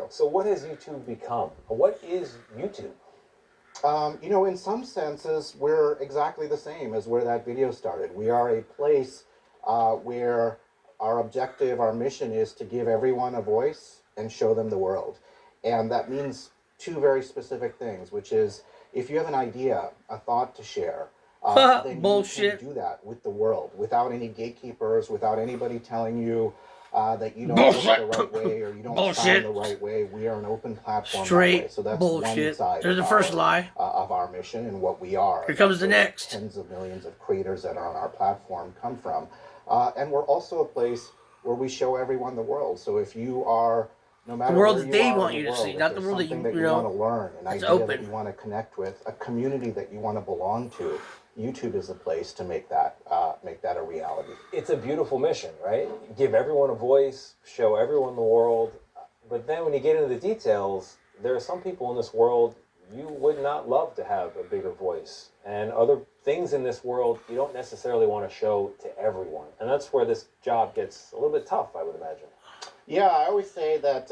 So what has YouTube become? What is YouTube? In some senses, we're exactly the same as where that video started. We are a place where our objective, our mission is to give everyone a voice and show them the world. And that means two very specific things, which is if you have an idea, a thought to share, then Bullshit. you can do that with the world without any gatekeepers, without anybody telling you that you don't Bullshit. look the right way or you don't Bullshit. sound the right way. We are an open platform. Straight that way. So that's bullshit. one side There's the first lie. Of our mission and what we are. Here comes the next. Tens of millions of creators that are on our platform come from. And we're also a place where we show everyone the world. So if you are, no matter the world where that they are want in you the to world, see, if not the there's world that something you want to learn, an it's idea open. that you want to connect with, a community that you want to belong to, YouTube is the place to make that a reality. It's a beautiful mission, right? Give everyone a voice, show everyone the world. But then when you get into the details, there are some people in this world you would not love to have a bigger voice. And other things in this world you don't necessarily want to show to everyone. And that's where this job gets a little bit tough, I would imagine. Yeah, I always say that,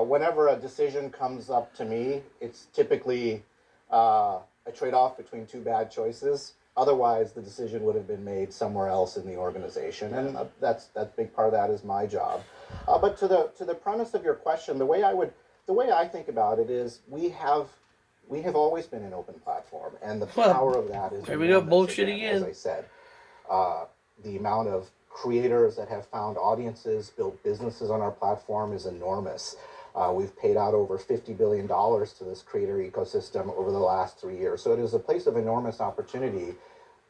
whenever a decision comes up to me, it's typically a trade-off between two bad choices. Otherwise, the decision would have been made somewhere else in the organization, and that's big part of that is my job. But to the premise of your question, the way I think about it is we have always been an open platform, and the power of that is here we go, bullshit again. As I said, the amount of creators that have found audiences, built businesses on our platform is enormous. We've paid out over $50 billion to this creator ecosystem over the last 3 years. So it is a place of enormous opportunity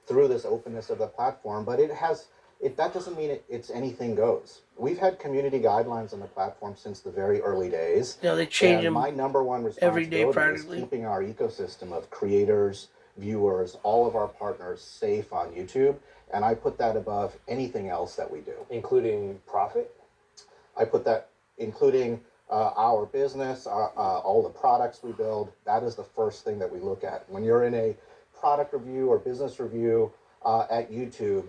through this openness of the platform, but that doesn't mean it's anything goes. We've had community guidelines on the platform since the very early days. Yeah, they change them my number one responsibility every day practically. is keeping our ecosystem of creators, viewers, all of our partners safe on YouTube, and I put that above anything else that we do. Including profit? I put that, including our business, all the products we build. That is the first thing that we look at. When you're in a product review or business review at YouTube,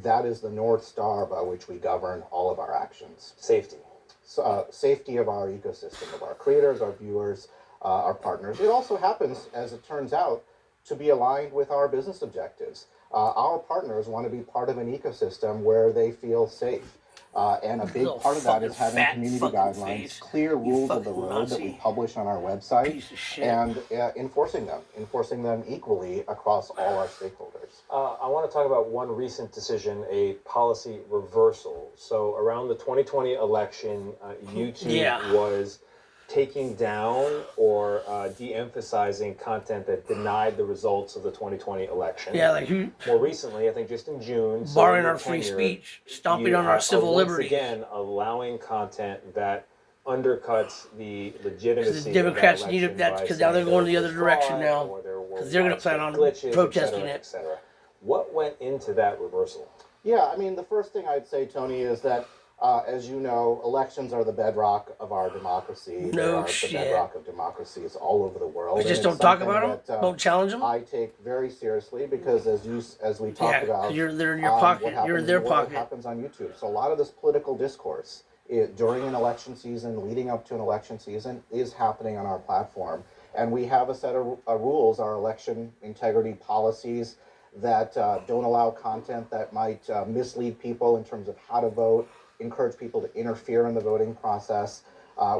that is the North Star by which we govern all of our actions. Safety. So, safety of our ecosystem, of our creators, our viewers, our partners. It also happens, as it turns out, to be aligned with our business objectives. Our partners want to be part of an ecosystem where they feel safe. And a big part of that is having community guidelines, clear rules of the road that we publish on our website, and enforcing them equally across all our stakeholders. I want to talk about one recent decision, a policy reversal. So around the 2020 election, YouTube was taking down or de-emphasizing content that denied the results of the 2020 election. Yeah, like more recently, I think just in June, barring our free speech, stomping on our civil liberty. Again, allowing content that undercuts the legitimacy. Because the Democrats needed that because now they're going the other direction now. Because they're going to plan on protesting it. Etc. What went into that reversal? Yeah, I mean, the first thing I'd say, Tony, is that as you know, elections are the bedrock of our democracy. No shit. The bedrock of democracies all over the world. We just don't talk about them? Don't challenge them? I take very seriously because as we talked about, they're in your pocket. You're in their pocket. What happens on YouTube. So a lot of this political discourse during an election season, leading up to an election season, is happening on our platform. And we have a set of rules, our election integrity policies, that don't allow content that might mislead people in terms of how to vote, encourage people to interfere in the voting process.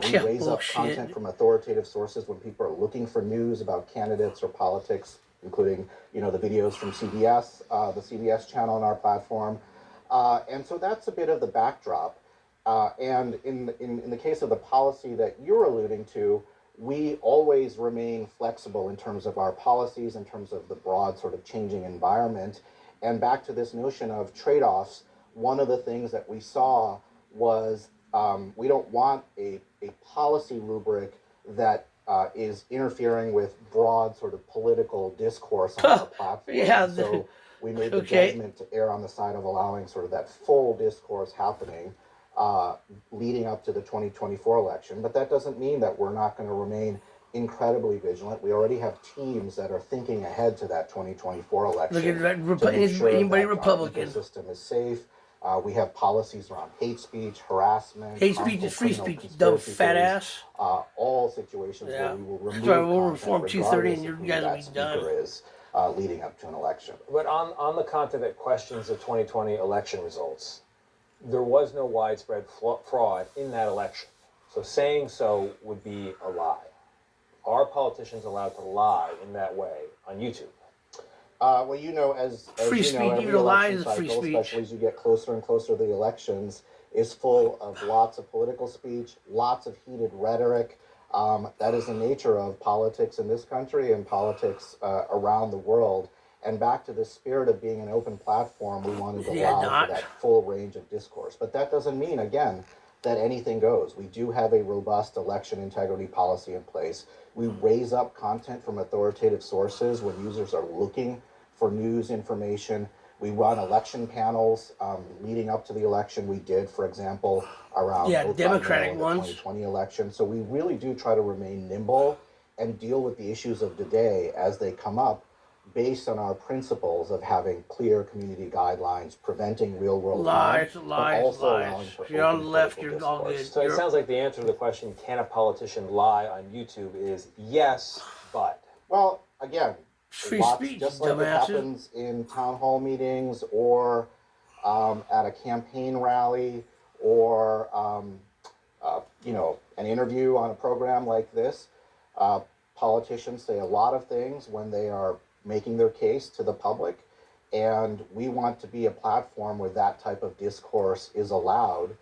We raise up content from authoritative sources when people are looking for news about candidates or politics, including the videos from CBS, the CBS channel on our platform. And so that's a bit of the backdrop. And in the case of the policy that you're alluding to, we always remain flexible in terms of our policies, in terms of the broad sort of changing environment. And back to this notion of trade-offs, one of the things that we saw was we don't want a policy rubric that is interfering with broad sort of political discourse on our platform. Yeah. So we made the judgment to err on the side of allowing sort of that full discourse happening leading up to the 2024 election. But that doesn't mean that we're not going to remain incredibly vigilant. We already have teams that are thinking ahead to that 2024 election. Look at anybody Republican. Our system is safe, We have policies around hate speech, harassment. Hate speech is free speech, you dumb fat ass. All situations where we will remove we'll reform content 230 and regardless you of who guys will that be speaker done. is leading up to an election. But on the content that questions the 2020 election results, there was no widespread fraud in that election. So saying so would be a lie. Are politicians allowed to lie in that way on YouTube? Well, you know, as free you speech, know, every even a lie election is free cycle, speech. especially as you get closer and closer to the elections, is full of lots of political speech, lots of heated rhetoric. That is the nature of politics in this country and politics around the world. And back to the spirit of being an open platform, we wanted to allow for that full range of discourse. But that doesn't mean, again, that anything goes. We do have a robust election integrity policy in place. We raise up content from authoritative sources when users are looking for news information. We run election panels leading up to the election. We did, for example, around Democratic the ones. 2020 election. So we really do try to remain nimble and deal with the issues of today as they come up, based on our principles of having clear community guidelines, preventing real-world harm, but also allowing for if you're on the left, political you're all good. discourse. So it sounds like the answer to the question, can a politician lie on YouTube, is yes, but. Well, again, free speech, just like it happens in town hall meetings or at a campaign rally or you know, an interview on a program like this. Politicians say a lot of things when they are making their case to the public, and we want to be a platform where that type of discourse is allowed,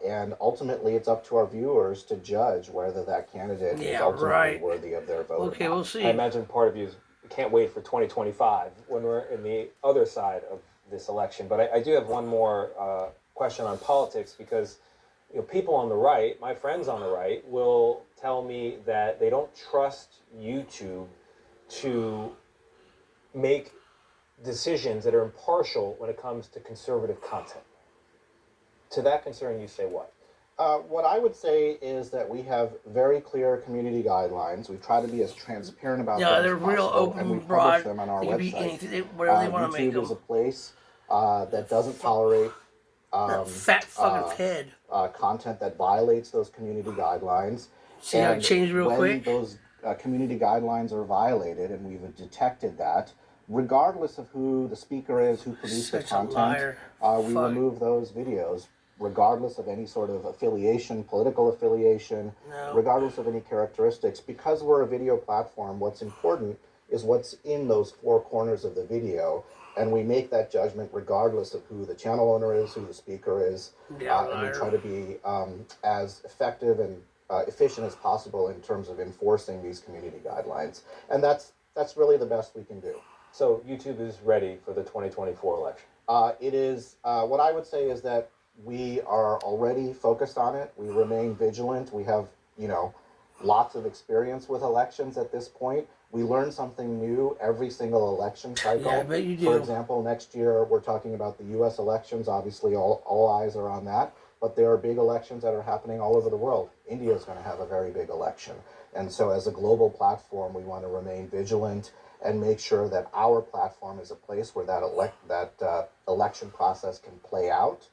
and ultimately it's up to our viewers to judge whether that candidate is ultimately worthy of their vote. Okay, we'll see. I imagine part of you can't wait for 2025 when we're in the other side of this election. But I do have one more question on politics, because you know, people on the right, my friends on the right, will tell me that they don't trust YouTube to make decisions that are impartial when it comes to conservative content. To that concern, you say what? What I would say is that we have very clear community guidelines. We try to be as transparent about them as possible, they're real open, and we broad. publish them on our website. Whatever they want to make them. YouTube is a place that doesn't tolerate fat fucking head content that violates those community guidelines. See how it changed real quick? When those community guidelines are violated, and we've detected that, regardless of who the speaker is, who produced the content, we remove those videos, regardless of any sort of affiliation, political affiliation, regardless of any characteristics. Because we're a video platform, what's important is what's in those four corners of the video, and we make that judgment regardless of who the channel owner is, who the speaker is, and we try to be as effective and efficient as possible in terms of enforcing these community guidelines. And that's really the best we can do. So YouTube is ready for the 2024 election? It is, what I would say is that we are already focused on it. We remain vigilant. We have, you know, lots of experience with elections at this point. We learn something new every single election cycle. Yeah, I bet you do. For example, next year we're talking about the U.S. elections. Obviously, all eyes are on that. But there are big elections that are happening all over the world. India is going to have a very big election. And so as a global platform, we want to remain vigilant and make sure that our platform is a place where that election process can play out